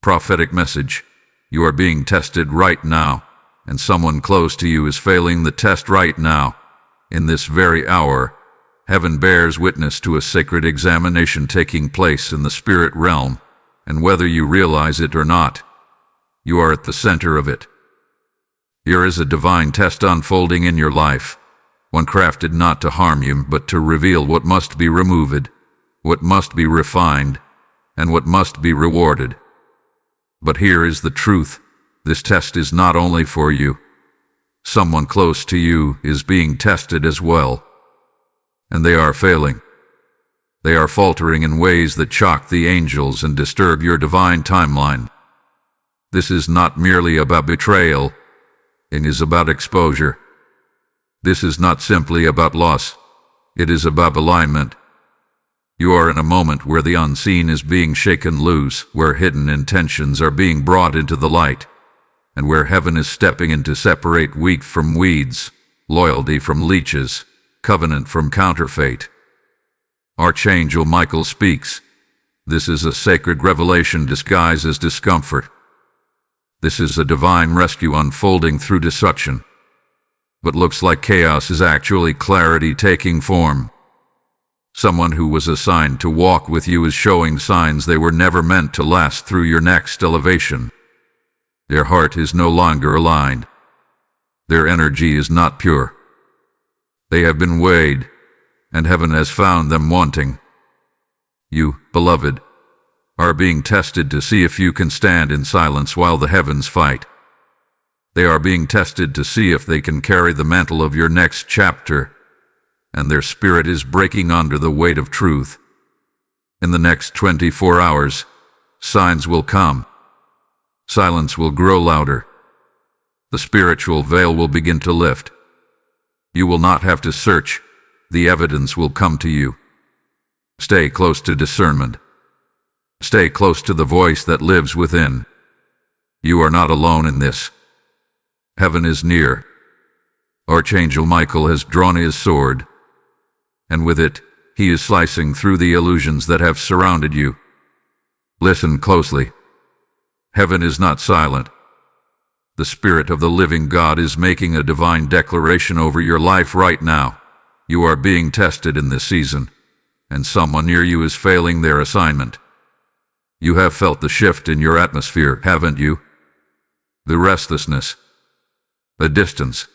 prophetic message. You are being tested right now, and someone close to you is failing the test right now. In this very hour, heaven bears witness to a sacred examination taking place in the spirit realm, and whether you realize it or not, you are at the center of it. Here is a divine test unfolding in your life, one crafted not to harm you, but to reveal what must be removed, what must be refined, and what must be rewarded. But here is the truth. This test is not only for you. Someone close to you is being tested as well. And they are failing. They are faltering in ways that shock the angels and disturb your divine timeline. This is not merely about betrayal. It is about exposure. This is not simply about loss. It is about alignment. You are in a moment where the unseen is being shaken loose, where hidden intentions are being brought into the light, and where heaven is stepping in to separate wheat from weeds, loyalty from leeches, covenant from counterfeit. Archangel Michael speaks. This is a sacred revelation disguised as discomfort. This is a divine rescue unfolding through destruction. What looks like chaos is actually clarity taking form. Someone who was assigned to walk with you is showing signs they were never meant to last through your next elevation. Their heart is no longer aligned. Their energy is not pure. They have been weighed, and heaven has found them wanting. You, beloved, are being tested to see if you can stand in silence while the heavens fight. They are being tested to see if they can carry the mantle of your next chapter, and their spirit is breaking under the weight of truth. In the next 24 hours, signs will come. Silence will grow louder. The spiritual veil will begin to lift. You will not have to search. The evidence will come to you. Stay close to discernment. Stay close to the voice that lives within. You are not alone in this. Heaven is near. Archangel Michael has drawn his sword, and with it, he is slicing through the illusions that have surrounded you. Listen closely. Heaven is not silent. The Spirit of the living God is making a divine declaration over your life right now. You are being tested in this season, and someone near you is failing their assignment. You have felt the shift in your atmosphere, haven't you? The restlessness, the distance,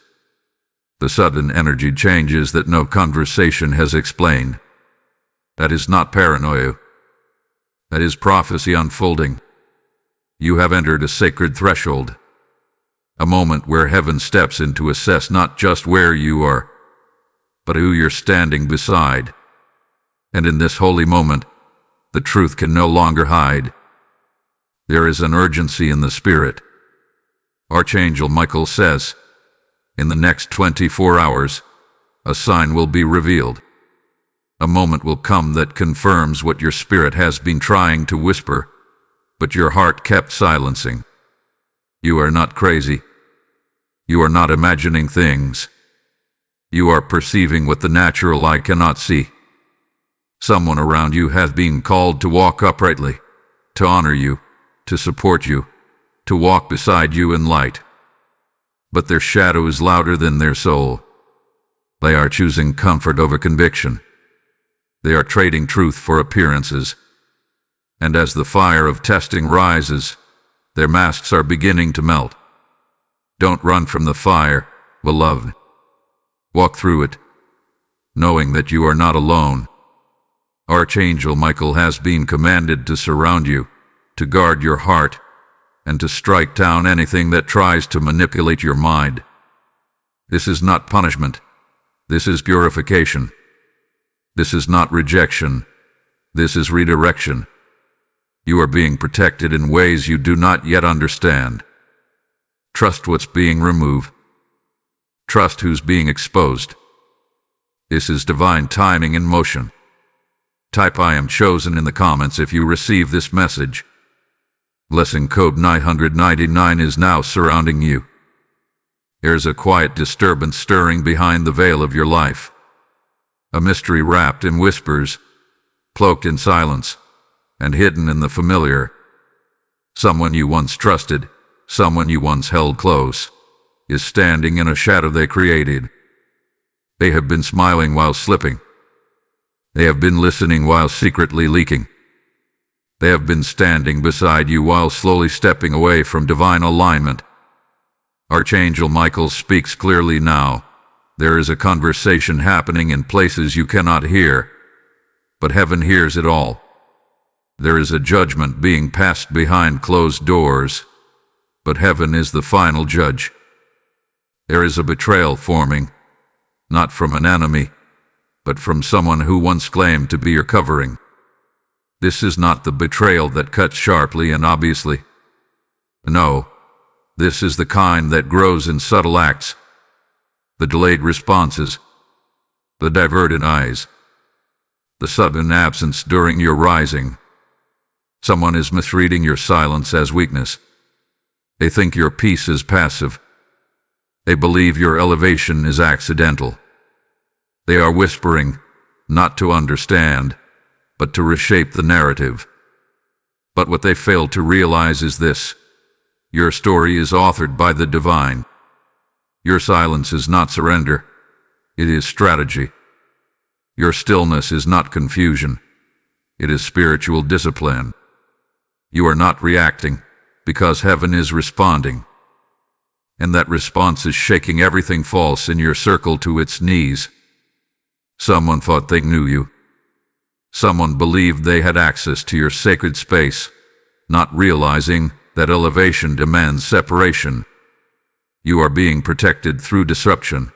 the sudden energy changes that no conversation has explained. That is not paranoia. That is prophecy unfolding. You have entered a sacred threshold, a moment where heaven steps in to assess not just where you are, but who you're standing beside. And in this holy moment, the truth can no longer hide. There is an urgency in the spirit. Archangel Michael says, in the next 24 hours, a sign will be revealed. A moment will come that confirms what your spirit has been trying to whisper, but your heart kept silencing. You are not crazy. You are not imagining things. You are perceiving what the natural eye cannot see. Someone around you has been called to walk uprightly, to honor you, to support you, to walk beside you in light. But their shadow is louder than their soul. They are choosing comfort over conviction. They are trading truth for appearances. And as the fire of testing rises, their masks are beginning to melt. Don't run from the fire, beloved. Walk through it, knowing that you are not alone. Archangel Michael has been commanded to surround you, to guard your heart, and to strike down anything that tries to manipulate your mind. This is not punishment. This is purification. This is not rejection. This is redirection. You are being protected in ways you do not yet understand. Trust what's being removed. Trust who's being exposed. This is divine timing in motion. Type I am chosen in the comments if you receive this message. Blessing code 999 is now surrounding you. There's a quiet disturbance stirring behind the veil of your life. A mystery wrapped in whispers, cloaked in silence, and hidden in the familiar. Someone you once trusted, someone you once held close, is standing in a shadow they created. They have been smiling while slipping. They have been listening while secretly leaking. They have been standing beside you while slowly stepping away from divine alignment. Archangel Michael speaks clearly now. There is a conversation happening in places you cannot hear, but heaven hears it all. There is a judgment being passed behind closed doors, but heaven is the final judge. There is a betrayal forming, not from an enemy, but from someone who once claimed to be your covering. This is not the betrayal that cuts sharply and obviously. No, this is the kind that grows in subtle acts. The delayed responses, the diverted eyes, the sudden absence during your rising. Someone is misreading your silence as weakness. They think your peace is passive. They believe your elevation is accidental. They are whispering, not to understand, but to reshape the narrative. But what they fail to realize is this: your story is authored by the divine. Your silence is not surrender, it is strategy. Your stillness is not confusion, it is spiritual discipline. You are not reacting, because heaven is responding. And that response is shaking everything false in your circle to its knees. Someone thought they knew you. Someone believed they had access to your sacred space, not realizing that elevation demands separation. You are being protected through disruption.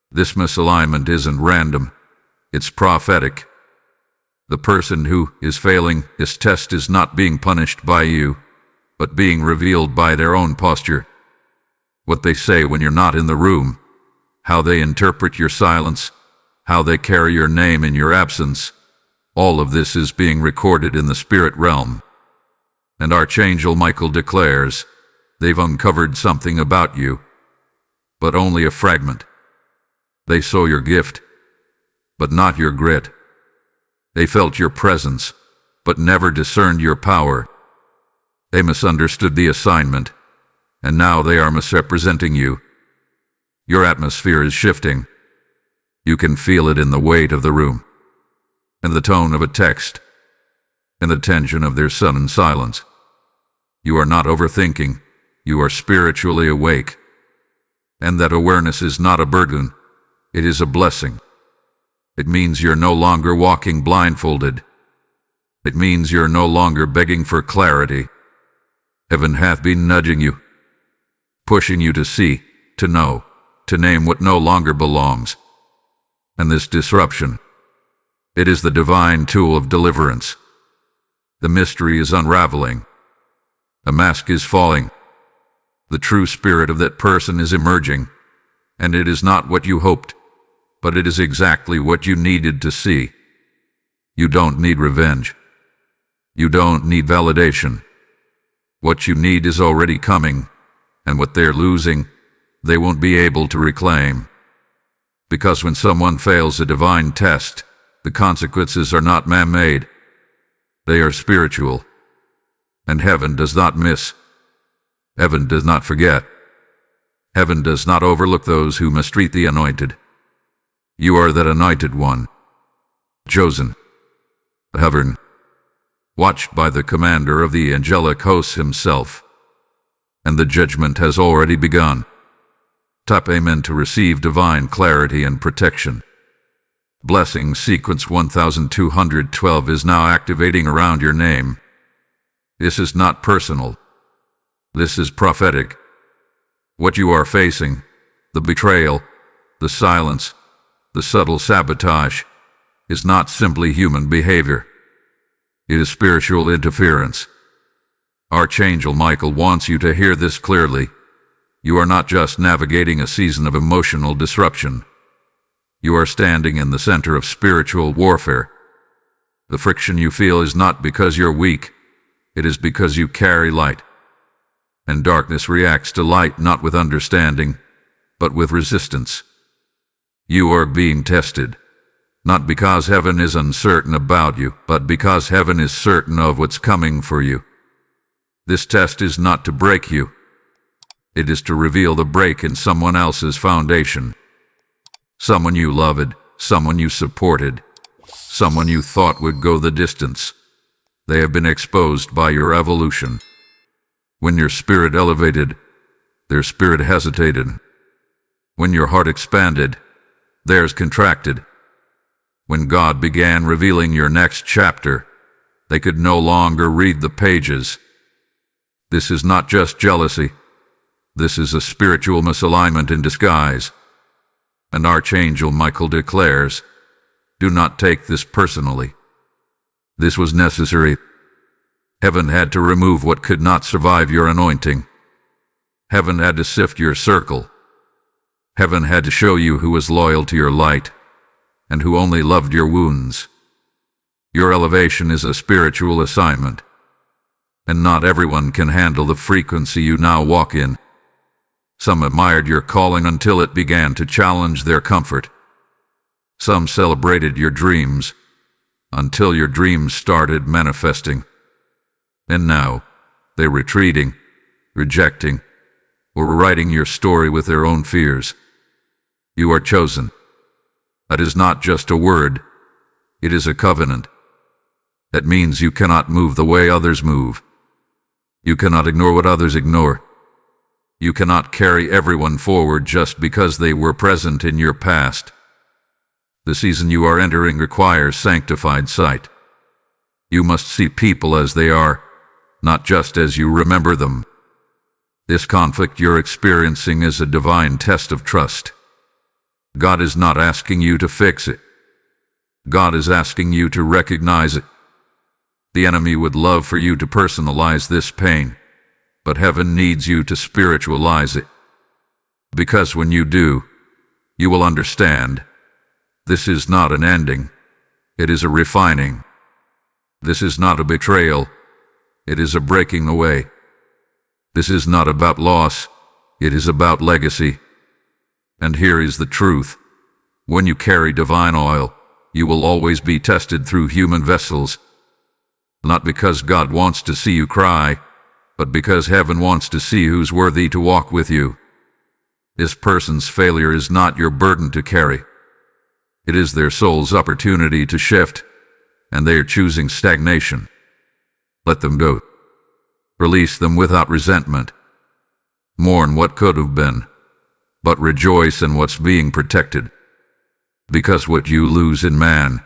This misalignment isn't random, it's prophetic. The person who is failing this test is not being punished by you, but being revealed by their own posture. What they say when you're not in the room, how they interpret your silence, how they carry your name in your absence, all of this is being recorded in the spirit realm. And Archangel Michael declares, they've uncovered something about you, but only a fragment. They saw your gift, but not your grit. They felt your presence, but never discerned your power. They misunderstood the assignment, and now they are misrepresenting you. Your atmosphere is shifting. You can feel it in the weight of the room, in the tone of a text, in the tension of their sudden silence. You are not overthinking, you are spiritually awake. And that awareness is not a burden, it is a blessing. It means you're no longer walking blindfolded. It means you're no longer begging for clarity. Heaven hath been nudging you, pushing you to see, to know, to name what no longer belongs. And this disruption, it is the divine tool of deliverance. The mystery is unraveling. A mask is falling. The true spirit of that person is emerging, and it is not what you hoped, but it is exactly what you needed to see. You don't need revenge. You don't need validation. What you need is already coming, and what they're losing, they won't be able to reclaim. Because when someone fails a divine test, the consequences are not man-made. They are spiritual. And heaven does not miss. Heaven does not forget. Heaven does not overlook those who mistreat the anointed. You are that anointed one, chosen, hovering, watched by the commander of the angelic hosts himself. And the judgment has already begun. Tap Amen to receive divine clarity and protection. Blessing sequence 1212 is now activating around your name. This is not personal. This is prophetic. What you are facing, the betrayal, the silence, the subtle sabotage, is not simply human behavior. It is spiritual interference. Archangel Michael wants you to hear this clearly. You are not just navigating a season of emotional disruption. You are standing in the center of spiritual warfare. The friction you feel is not because you're weak. It is because you carry light. And darkness reacts to light not with understanding, but with resistance. You are being tested, not because heaven is uncertain about you, but because heaven is certain of what's coming for you. This test is not to break you. It is to reveal the break in someone else's foundation. Someone you loved, someone you supported, someone you thought would go the distance. They have been exposed by your evolution. When your spirit elevated, their spirit hesitated. When your heart expanded, theirs contracted. When God began revealing your next chapter, they could no longer read the pages. This is not just jealousy. This is a spiritual misalignment in disguise. And Archangel Michael declares, do not take this personally. This was necessary. Heaven had to remove what could not survive your anointing. Heaven had to sift your circle. Heaven had to show you who was loyal to your light and who only loved your wounds. Your elevation is a spiritual assignment, and not everyone can handle the frequency you now walk in. Some admired your calling until it began to challenge their comfort. Some celebrated your dreams until your dreams started manifesting. And now, they're retreating, rejecting, or writing your story with their own fears. You are chosen. That is not just a word, it is a covenant. That means you cannot move the way others move. You cannot ignore what others ignore. You cannot carry everyone forward just because they were present in your past. The season you are entering requires sanctified sight. You must see people as they are, not just as you remember them. This conflict you're experiencing is a divine test of trust. God is not asking you to fix it. God is asking you to recognize it. The enemy would love for you to personalize this pain, but heaven needs you to spiritualize it. Because when you do, you will understand. This is not an ending. It is a refining. This is not a betrayal. It is a breaking away. This is not about loss. It is about legacy. And here is the truth. When you carry divine oil, you will always be tested through human vessels. Not because God wants to see you cry, but because heaven wants to see who's worthy to walk with you. This person's failure is not your burden to carry. It is their soul's opportunity to shift, and they are choosing stagnation. Let them go. Release them without resentment. Mourn what could have been, but rejoice in what's being protected. Because what you lose in man,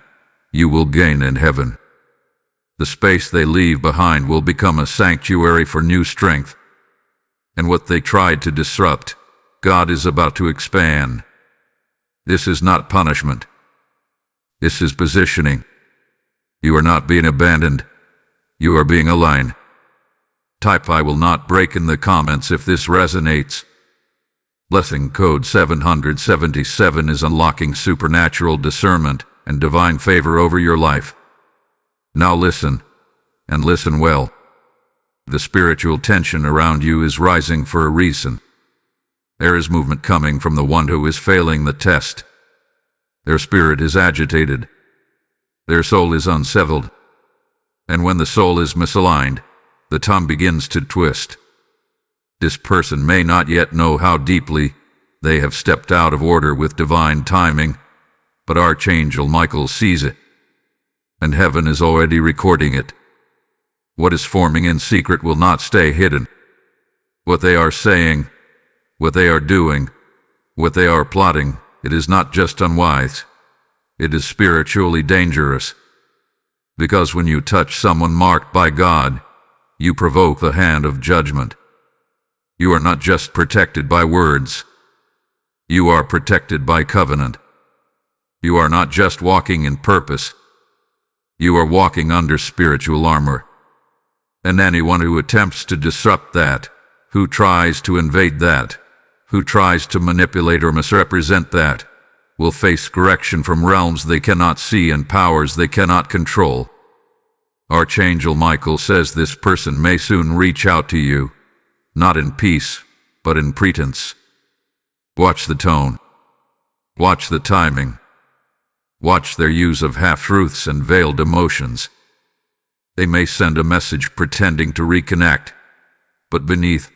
you will gain in heaven. The space they leave behind will become a sanctuary for new strength. And what they tried to disrupt, God is about to expand. This is not punishment. This is positioning. You are not being abandoned. You are being aligned. Type I will not break in the comments if this resonates. Blessing code 777 is unlocking supernatural discernment and divine favor over your life. Now listen, and listen well. The spiritual tension around you is rising for a reason. There is movement coming from the one who is failing the test. Their spirit is agitated. Their soul is unsettled. And when the soul is misaligned, the tongue begins to twist. This person may not yet know how deeply they have stepped out of order with divine timing, but Archangel Michael sees it, and heaven is already recording it. What is forming in secret will not stay hidden. What they are saying, what they are doing, what they are plotting, it is not just unwise. It is spiritually dangerous. Because when you touch someone marked by God, you provoke the hand of judgment. You are not just protected by words. You are protected by covenant. You are not just walking in purpose. You are walking under spiritual armor. And anyone who attempts to disrupt that, who tries to invade that, who tries to manipulate or misrepresent that, will face correction from realms they cannot see and powers they cannot control. Archangel Michael says this person may soon reach out to you, not in peace, but in pretense. Watch the tone. Watch the timing. Watch their use of half-truths and veiled emotions. They may send a message pretending to reconnect, But beneath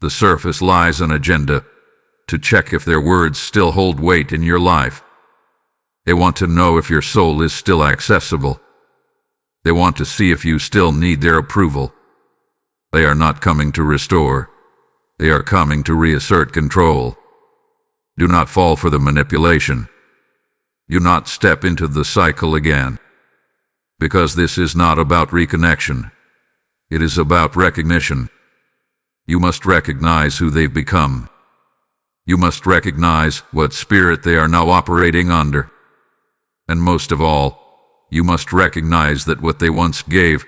the surface lies an agenda to check if their words still hold weight in your life. They want to know if your soul is still accessible. They want to see if you still need their approval. They are not coming to restore. They are coming to reassert control. Do not fall for the manipulation. Do not step into the cycle again. Because this is not about reconnection. It is about recognition. You must recognize who they've become. You must recognize what spirit they are now operating under. And most of all, you must recognize that what they once gave,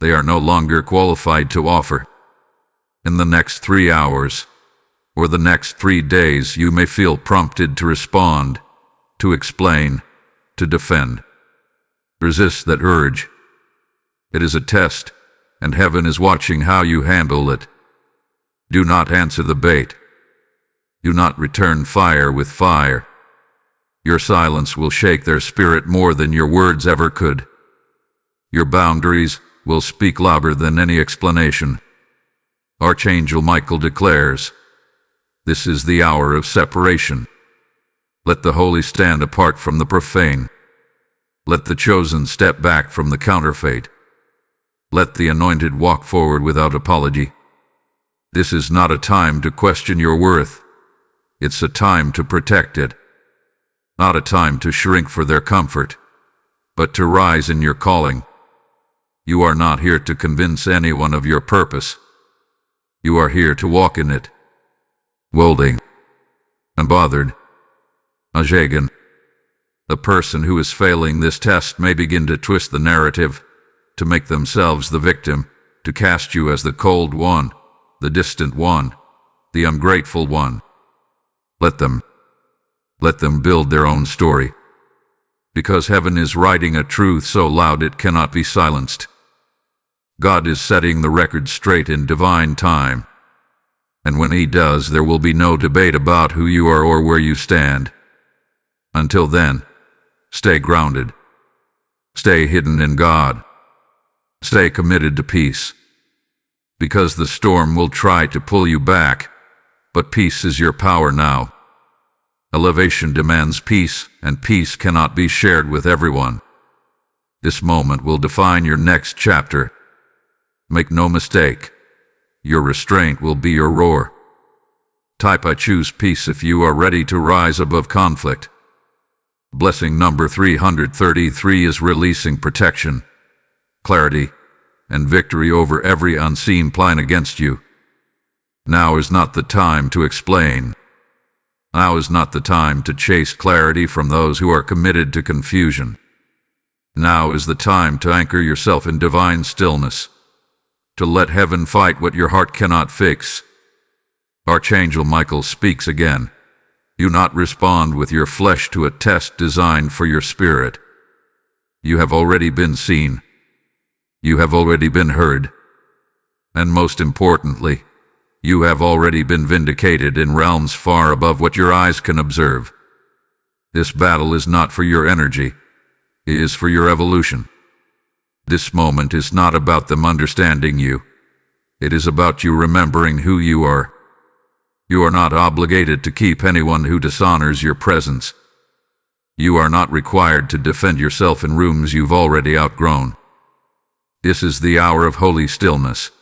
they are no longer qualified to offer. In the next 3 hours, or the next 3 days, you may feel prompted to respond, to explain, to defend. Resist that urge. It is a test, and heaven is watching how you handle it. Do not answer the bait. Do not return fire with fire. Your silence will shake their spirit more than your words ever could. Your boundaries will speak louder than any explanation. Archangel Michael declares, "This is the hour of separation. Let the holy stand apart from the profane. Let the chosen step back from the counterfeit. Let the anointed walk forward without apology. This is not a time to question your worth. It's a time to protect it. Not a time to shrink for their comfort, but to rise in your calling. You are not here to convince anyone of your purpose. You are here to walk in it. Wolding. Unbothered. Ajagan. The person who is failing this test may begin to twist the narrative, to make themselves the victim, to cast you as the cold one, the distant one, the ungrateful one. Let them build their own story. Because heaven is writing a truth so loud it cannot be silenced. God is setting the record straight in divine time. And when He does, there will be no debate about who you are or where you stand. Until then, stay grounded. Stay hidden in God. Stay committed to peace. Because the storm will try to pull you back, but peace is your power now. Elevation demands peace, and peace cannot be shared with everyone. This moment will define your next chapter. Make no mistake, your restraint will be your roar. Type "I choose peace" if you are ready to rise above conflict. Blessing number 333 is releasing protection, clarity, and victory over every unseen plan against you. Now is not the time to explain. Now is not the time to chase clarity from those who are committed to confusion. Now is the time to anchor yourself in divine stillness, to let heaven fight what your heart cannot fix. Archangel Michael speaks again. Do not respond with your flesh to a test designed for your spirit. You have already been seen. You have already been heard. And most importantly, you have already been vindicated in realms far above what your eyes can observe. This battle is not for your energy. It is for your evolution. This moment is not about them understanding you. It is about you remembering who you are. You are not obligated to keep anyone who dishonors your presence. You are not required to defend yourself in rooms you've already outgrown. This is the hour of holy stillness.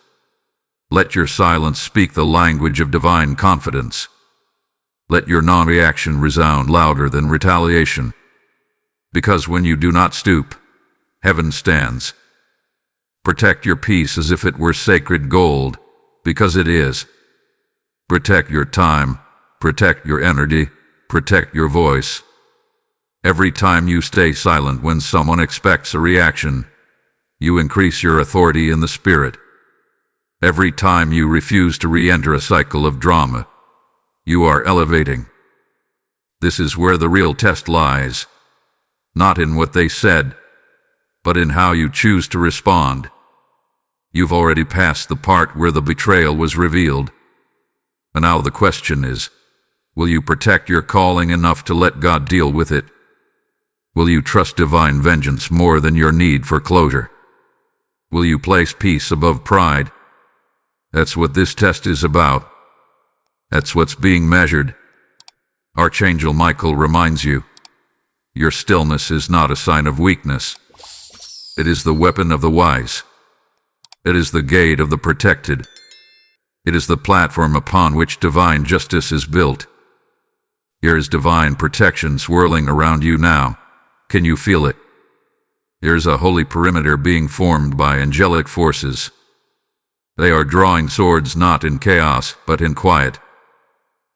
Let your silence speak the language of divine confidence. Let your non-reaction resound louder than retaliation. Because when you do not stoop, heaven stands. Protect your peace as if it were sacred gold, because it is. Protect your time, protect your energy, protect your voice. Every time you stay silent when someone expects a reaction, you increase your authority in the spirit. Every time you refuse to re-enter a cycle of drama, you are elevating. This is where the real test lies, not in what they said, but in how you choose to respond. You've already passed the part where the betrayal was revealed. And now the question is, will you protect your calling enough to let God deal with it? Will you trust divine vengeance more than your need for closure? Will you place peace above pride? That's what this test is about. That's what's being measured. Archangel Michael reminds you, your stillness is not a sign of weakness. It is the weapon of the wise. It is the gate of the protected. It is the platform upon which divine justice is built. Here is divine protection swirling around you now. Can you feel it? There's a holy perimeter being formed by angelic forces. They are drawing swords not in chaos, but in quiet.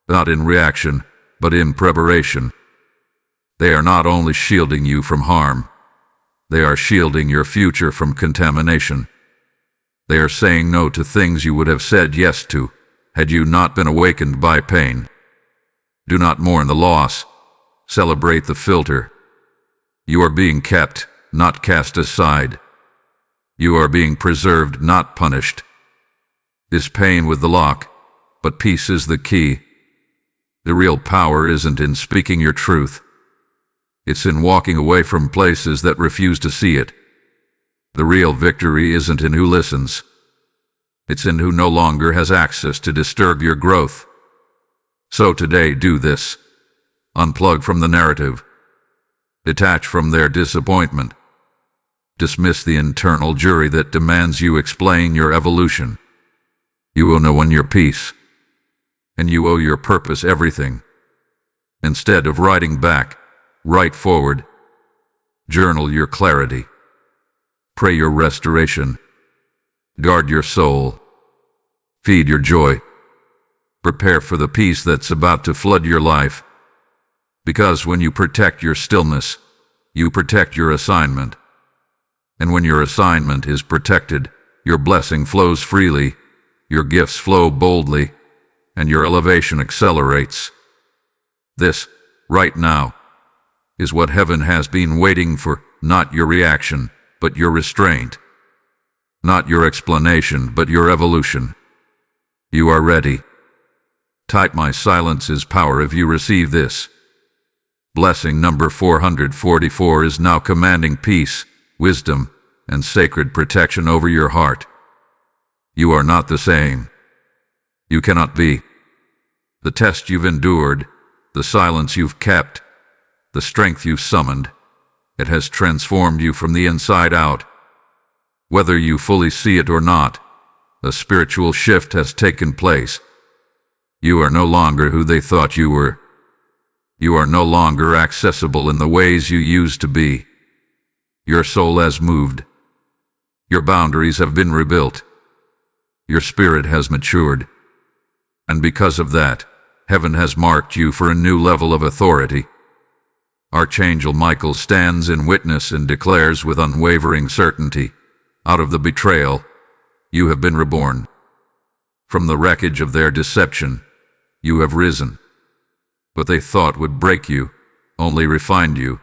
Not in reaction, but in preparation. They are not only shielding you from harm, they are shielding your future from contamination. They are saying no to things you would have said yes to, had you not been awakened by pain. Do not mourn the loss. Celebrate the filter. You are being kept, not cast aside. You are being preserved, not punished. Is pain with the lock, but peace is the key. The real power isn't in speaking your truth. It's in walking away from places that refuse to see it. The real victory isn't in who listens. It's in who no longer has access to disturb your growth. So today, do this. Unplug from the narrative. Detach from their disappointment. Dismiss the internal jury that demands you explain your evolution. You owe no one your peace. And you owe your purpose everything. Instead of writing back, write forward. Journal your clarity. Pray your restoration. Guard your soul. Feed your joy. Prepare for the peace that's about to flood your life. Because when you protect your stillness, you protect your assignment. And when your assignment is protected, your blessing flows freely, your gifts flow boldly, and your elevation accelerates. This, right now, is what heaven has been waiting for, not your reaction, but your restraint. Not your explanation, but your evolution. You are ready. Type "My silence is power" if you receive this. Blessing number 444 is now commanding peace, wisdom, and sacred protection over your heart. You are not the same. You cannot be. The test you've endured, the silence you've kept, the strength you've summoned, it has transformed you from the inside out. Whether you fully see it or not, a spiritual shift has taken place. You are no longer who they thought you were. You are no longer accessible in the ways you used to be. Your soul has moved. Your boundaries have been rebuilt. Your spirit has matured. And because of that, heaven has marked you for a new level of authority. Archangel Michael stands in witness and declares with unwavering certainty, out of the betrayal, you have been reborn. From the wreckage of their deception, you have risen. What they thought would break you only refined you.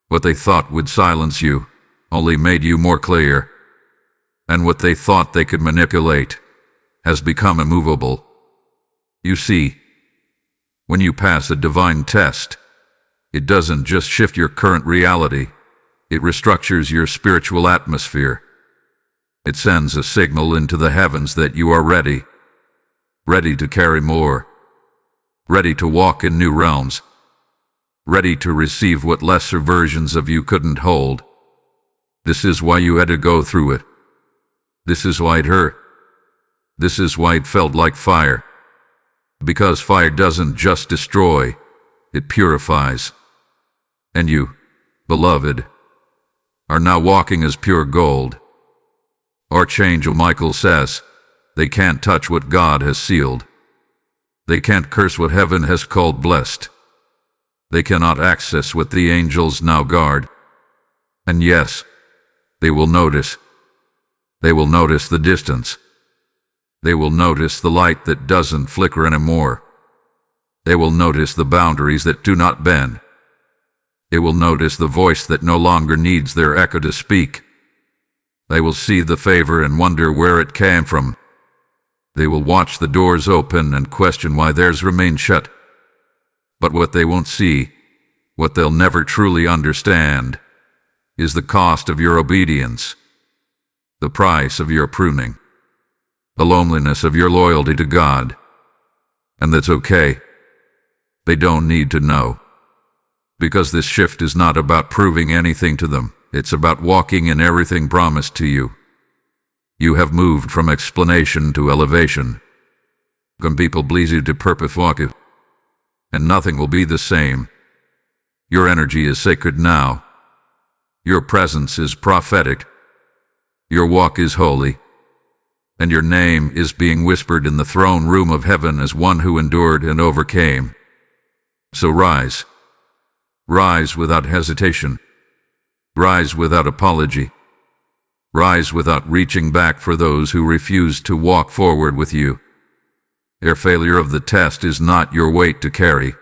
What they thought would silence you only made you more clear. And what they thought they could manipulate has become immovable. You see, when you pass a divine test, it doesn't just shift your current reality, it restructures your spiritual atmosphere. It sends a signal into the heavens that you are ready. Ready to carry more. Ready to walk in new realms. Ready to receive what lesser versions of you couldn't hold. This is why you had to go through it. This is why it hurt. This is why it felt like fire. Because fire doesn't just destroy, it purifies. And you, beloved, are now walking as pure gold. Archangel Michael says, they can't touch what God has sealed. They can't curse what heaven has called blessed. They cannot access what the angels now guard. And yes, they will notice. They will notice the distance. They will notice the light that doesn't flicker anymore. They will notice the boundaries that do not bend. They will notice the voice that no longer needs their echo to speak. They will see the favor and wonder where it came from. They will watch the doors open and question why theirs remain shut. But what they won't see, what they'll never truly understand, is the cost of your obedience, the price of your pruning, the loneliness of your loyalty to God. And that's okay. They don't need to know. Because this shift is not about proving anything to them. It's about walking in everything promised to you. You have moved from explanation to elevation. From people pleasing to purpose walk it. And nothing will be the same. Your energy is sacred now. Your presence is prophetic. Your walk is holy. And your name is being whispered in the throne room of heaven as one who endured and overcame. So rise. Rise without hesitation. Rise without apology. Rise without reaching back for those who refuse to walk forward with you. Their failure of the test is not your weight to carry.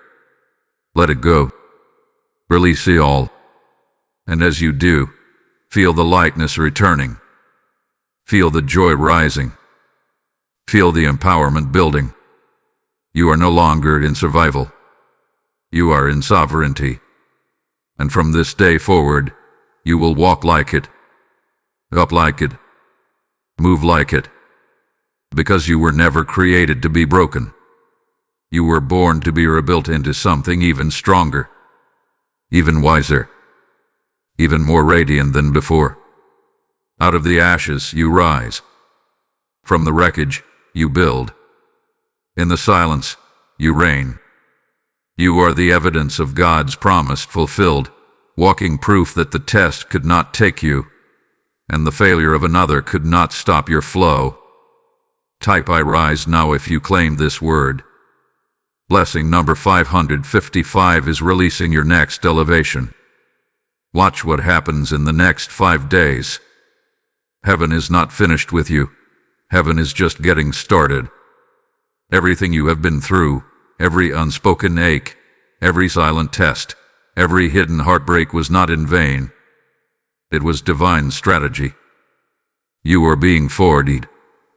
Let it go. Release it all. And as you do, feel the lightness returning. Feel the joy rising. Feel the empowerment building. You are no longer in survival. You are in sovereignty. And from this day forward, you will walk like it, up like it, move like it. Because you were never created to be broken. You were born to be rebuilt into something even stronger, even wiser, even more radiant than before. Out of the ashes you rise. From the wreckage you build. In the silence you reign. You are the evidence of God's promise fulfilled, walking proof that the test could not take you, and the failure of another could not stop your flow. Type I rise now if you claim this word. Blessing number 555 is releasing your next elevation. Watch what happens in the next 5 days. Heaven is not finished with you. Heaven is just getting started. Everything you have been through, every unspoken ache, every silent test, every hidden heartbreak was not in vain. It was divine strategy. You are being forwarded,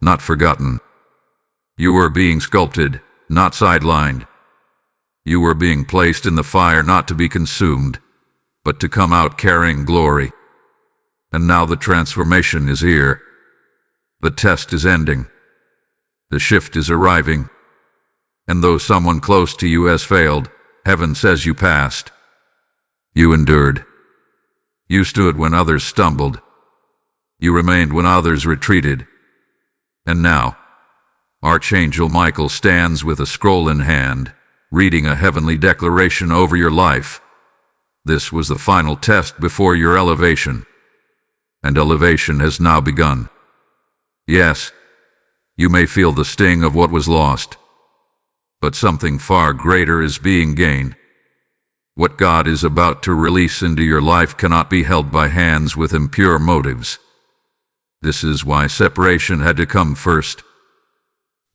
not forgotten. You are being sculpted, not sidelined. You are being placed in the fire not to be consumed, but to come out carrying glory. And now the transformation is here. The test is ending. The shift is arriving. And though someone close to you has failed, heaven says you passed. You endured. You stood when others stumbled. You remained when others retreated. And now, Archangel Michael stands with a scroll in hand, reading a heavenly declaration over your life. This was the final test before your elevation. And elevation has now begun. Yes, you may feel the sting of what was lost, but something far greater is being gained. What God is about to release into your life cannot be held by hands with impure motives. This is why separation had to come first.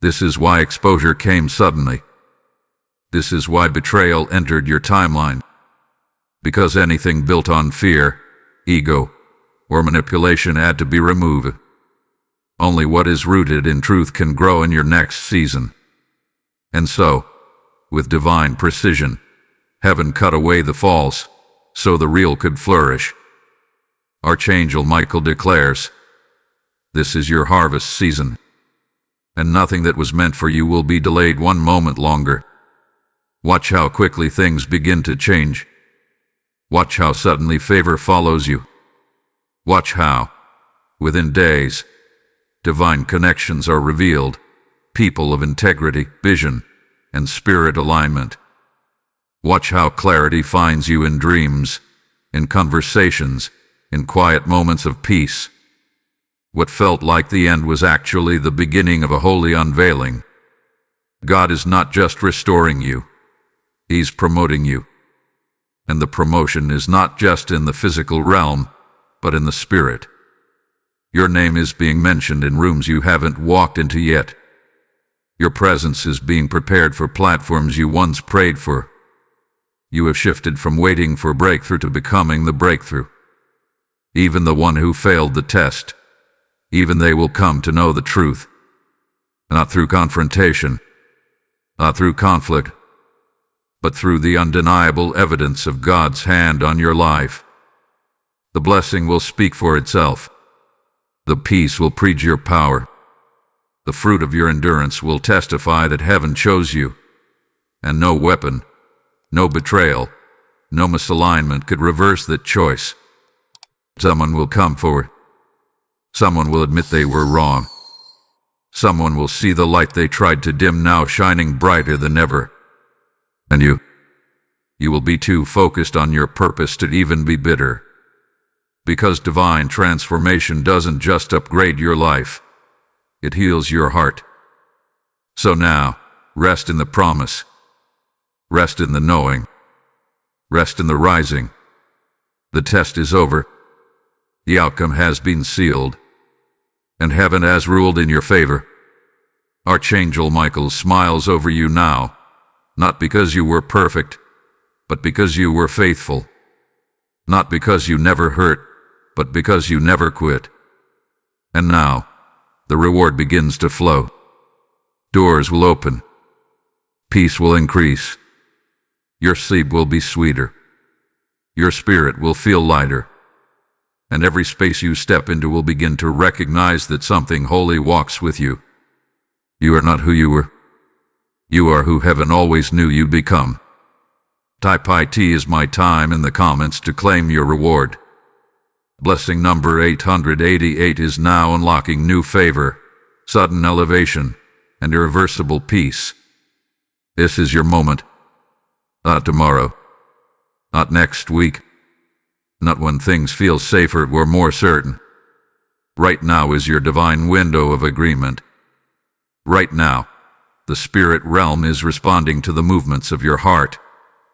This is why exposure came suddenly. This is why betrayal entered your timeline. Because anything built on fear, ego, or manipulation had to be removed. Only what is rooted in truth can grow in your next season. And so, with divine precision, heaven cut away the false, so the real could flourish. Archangel Michael declares, this is your harvest season, and nothing that was meant for you will be delayed one moment longer. Watch how quickly things begin to change. Watch how suddenly favor follows you. Watch how, within days, divine connections are revealed, people of integrity, vision, and spirit alignment. Watch how clarity finds you in dreams, in conversations, in quiet moments of peace. What felt like the end was actually the beginning of a holy unveiling. God is not just restoring you, He's promoting you. And the promotion is not just in the physical realm, but in the spirit. Your name is being mentioned in rooms you haven't walked into yet. Your presence is being prepared for platforms you once prayed for. You have shifted from waiting for breakthrough to becoming the breakthrough. Even the one who failed the test, even they will come to know the truth. Not through confrontation, not through conflict, but through the undeniable evidence of God's hand on your life. The blessing will speak for itself. The peace will preach your power. The fruit of your endurance will testify that heaven chose you, and no weapon, no betrayal, no misalignment could reverse that choice. Someone will come forward. Someone will admit they were wrong. Someone will see the light they tried to dim now shining brighter than ever. And you will be too focused on your purpose to even be bitter. Because divine transformation doesn't just upgrade your life, it heals your heart. So now, rest in the promise. Rest in the knowing. Rest in the rising. The test is over. The outcome has been sealed, and heaven has ruled in your favor. Archangel Michael smiles over you now, not because you were perfect, but because you were faithful. Not because you never hurt, but because you never quit. And now, the reward begins to flow. Doors will open. Peace will increase. Your sleep will be sweeter. Your spirit will feel lighter. And every space you step into will begin to recognize that something holy walks with you. You are not who you were. You are who heaven always knew you'd become. Type IT is my time in the comments to claim your reward. Blessing number 888 is now unlocking new favor, sudden elevation, and irreversible peace. This is your moment. Not tomorrow. Not next week. Not when things feel safer or more certain. Right now is your divine window of agreement. Right now, the spirit realm is responding to the movements of your heart,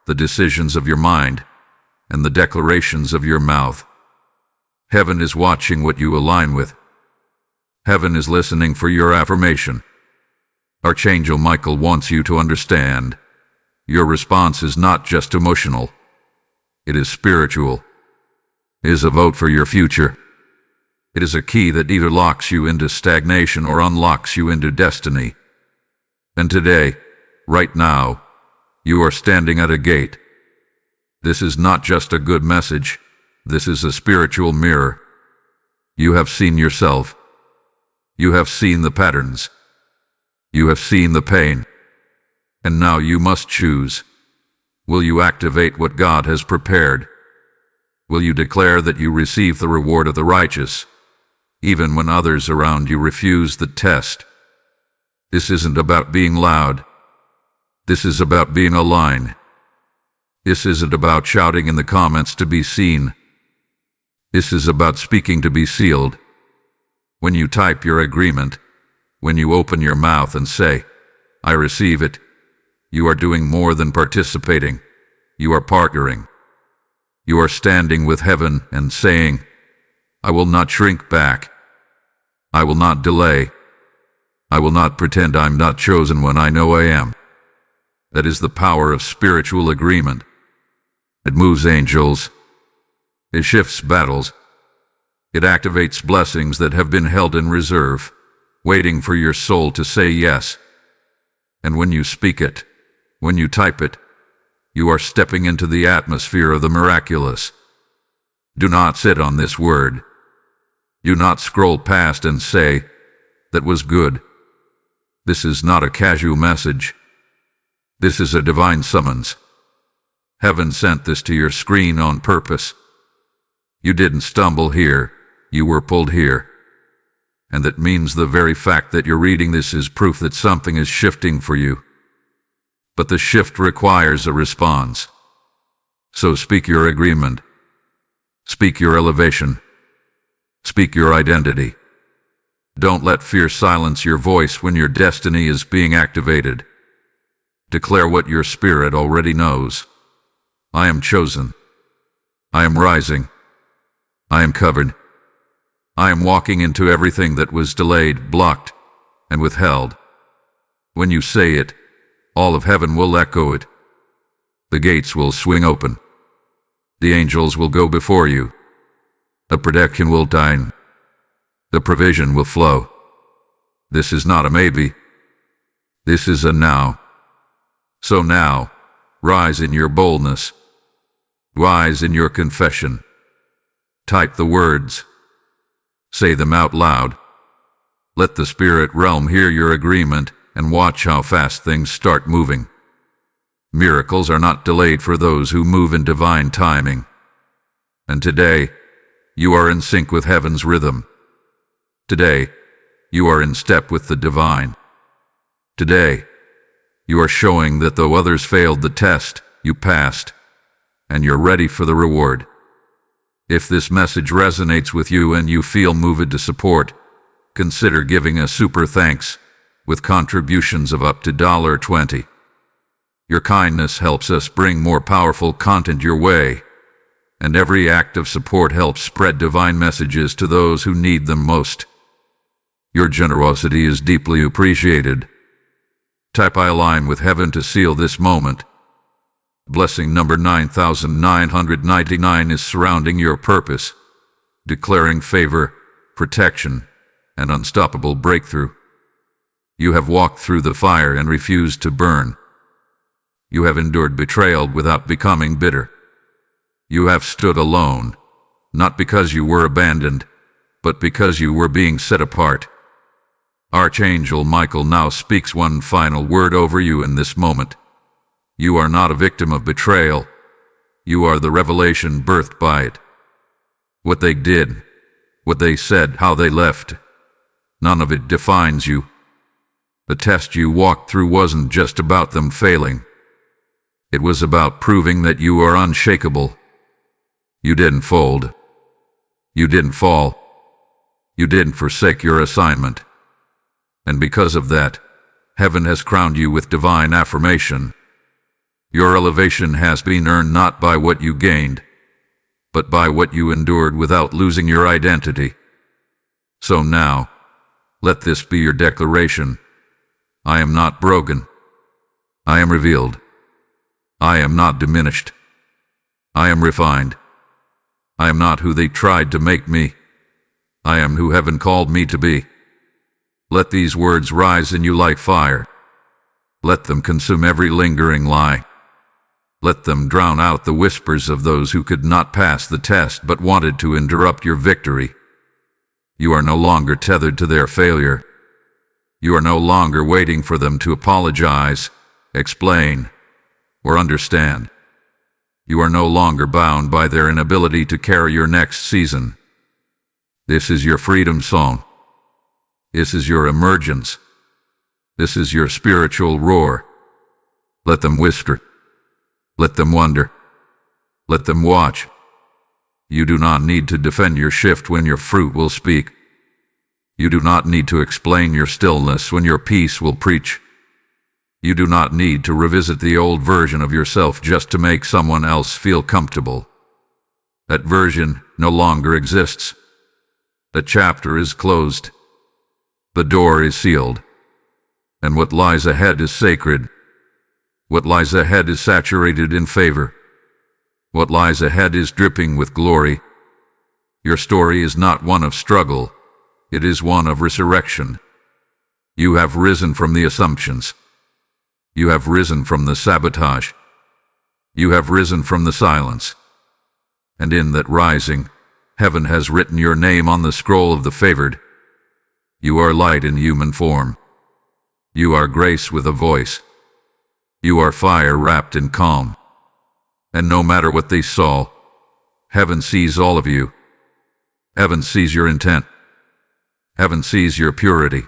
the decisions of your mind, and the declarations of your mouth. Heaven is watching what you align with. Heaven is listening for your affirmation. Archangel Michael wants you to understand. Your response is not just emotional. It is spiritual. It is a vote for your future. It is a key that either locks you into stagnation or unlocks you into destiny. And today, right now, you are standing at a gate. This is not just a good message. This is a spiritual mirror. You have seen yourself. You have seen the patterns. You have seen the pain. And now you must choose. Will you activate what God has prepared? Will you declare that you receive the reward of the righteous, even when others around you refuse the test? This isn't about being loud. This is about being aligned. This isn't about shouting in the comments to be seen. This is about speaking to be sealed. When you type your agreement, when you open your mouth and say, "I receive it," you are doing more than participating. You are partnering. You are standing with heaven and saying, "I will not shrink back. I will not delay. I will not pretend I'm not chosen when I know I am." That is the power of spiritual agreement. It moves angels. It shifts battles. It activates blessings that have been held in reserve, waiting for your soul to say yes. And when you speak it, when you type it, you are stepping into the atmosphere of the miraculous. Do not sit on this word. Do not scroll past and say, "That was good." This is not a casual message. This is a divine summons. Heaven sent this to your screen on purpose. You didn't stumble here, you were pulled here. And that means the very fact that you're reading this is proof that something is shifting for you. But the shift requires a response. So speak your agreement. Speak your elevation. Speak your identity. Don't let fear silence your voice when your destiny is being activated. Declare what your spirit already knows. I am chosen. I am rising. I am covered. I am walking into everything that was delayed, blocked, and withheld. When you say it, all of heaven will echo it. The gates will swing open. The angels will go before you. The protection will dine. The provision will flow. This is not a maybe. This is a now. So now, rise in your boldness. Rise in your confession. Type the words. Say them out loud. Let the spirit realm hear your agreement and watch how fast things start moving. Miracles are not delayed for those who move in divine timing. And today, you are in sync with heaven's rhythm. Today, you are in step with the divine. Today, you are showing that though others failed the test, you passed, and you're ready for the reward. If this message resonates with you and you feel moved to support, consider giving a super thanks with contributions of up to $20. Your kindness helps us bring more powerful content your way, and every act of support helps spread divine messages to those who need them most. Your generosity is deeply appreciated. Type "I align with heaven" to seal this moment. Blessing number 9999 is surrounding your purpose, declaring favor, protection, and unstoppable breakthrough. You have walked through the fire and refused to burn. You have endured betrayal without becoming bitter. You have stood alone, not because you were abandoned, but because you were being set apart. Archangel Michael now speaks one final word over you in this moment. You are not a victim of betrayal. You are the revelation birthed by it. What they did, what they said, how they left, none of it defines you. The test you walked through wasn't just about them failing. It was about proving that you are unshakable. You didn't fold. You didn't fall. You didn't forsake your assignment. And because of that, heaven has crowned you with divine affirmation. Your elevation has been earned not by what you gained, but by what you endured without losing your identity. So now, let this be your declaration. I am not broken. I am revealed. I am not diminished. I am refined. I am not who they tried to make me. I am who heaven called me to be. Let these words rise in you like fire. Let them consume every lingering lie. Let them drown out the whispers of those who could not pass the test but wanted to interrupt your victory. You are no longer tethered to their failure. You are no longer waiting for them to apologize, explain, or understand. You are no longer bound by their inability to carry your next season. This is your freedom song. This is your emergence. This is your spiritual roar. Let them whisper. Let them wonder. Let them watch. You do not need to defend your shift when your fruit will speak. You do not need to explain your stillness when your peace will preach. You do not need to revisit the old version of yourself just to make someone else feel comfortable. That version no longer exists. The chapter is closed. The door is sealed. And what lies ahead is sacred. What lies ahead is saturated in favor. What lies ahead is dripping with glory. Your story is not one of struggle. It is one of resurrection. You have risen from the assumptions. You have risen from the sabotage. You have risen from the silence. And in that rising, heaven has written your name on the scroll of the favored. You are light in human form. You are grace with a voice. You are fire wrapped in calm. And no matter what they saw, heaven sees all of you. Heaven sees your intent. Heaven sees your purity.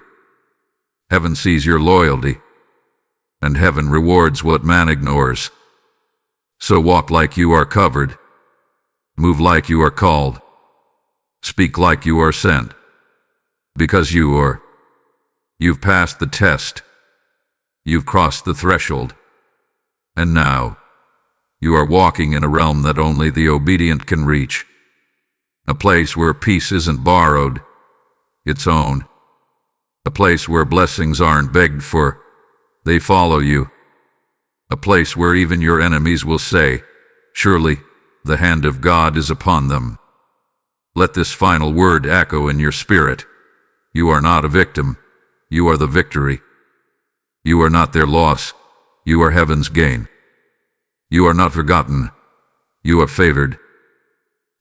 Heaven sees your loyalty. And heaven rewards what man ignores. So walk like you are covered. Move like you are called. Speak like you are sent. Because you are. You've passed the test. You've crossed the threshold. And now, you are walking in a realm that only the obedient can reach. A place where peace isn't borrowed, it's own. A place where blessings aren't begged for, they follow you. A place where even your enemies will say, surely, the hand of God is upon them. Let this final word echo in your spirit. You are not a victim. You are the victory. You are not their loss. You are heaven's gain. You are not forgotten. You are favored.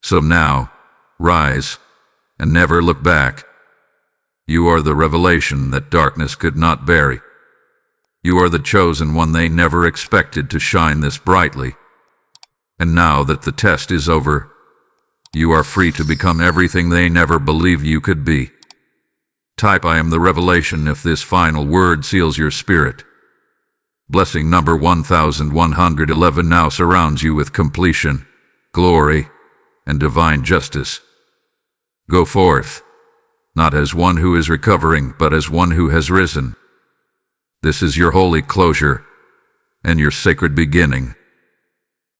So now, rise, and never look back. You are the revelation that darkness could not bury. You are the chosen one they never expected to shine this brightly. And now that the test is over, you are free to become everything they never believed you could be. Type "I am the revelation" if this final word seals your spirit. Blessing number 1111 now surrounds you with completion, glory, and divine justice. Go forth, not as one who is recovering, but as one who has risen. This is your holy closure and your sacred beginning.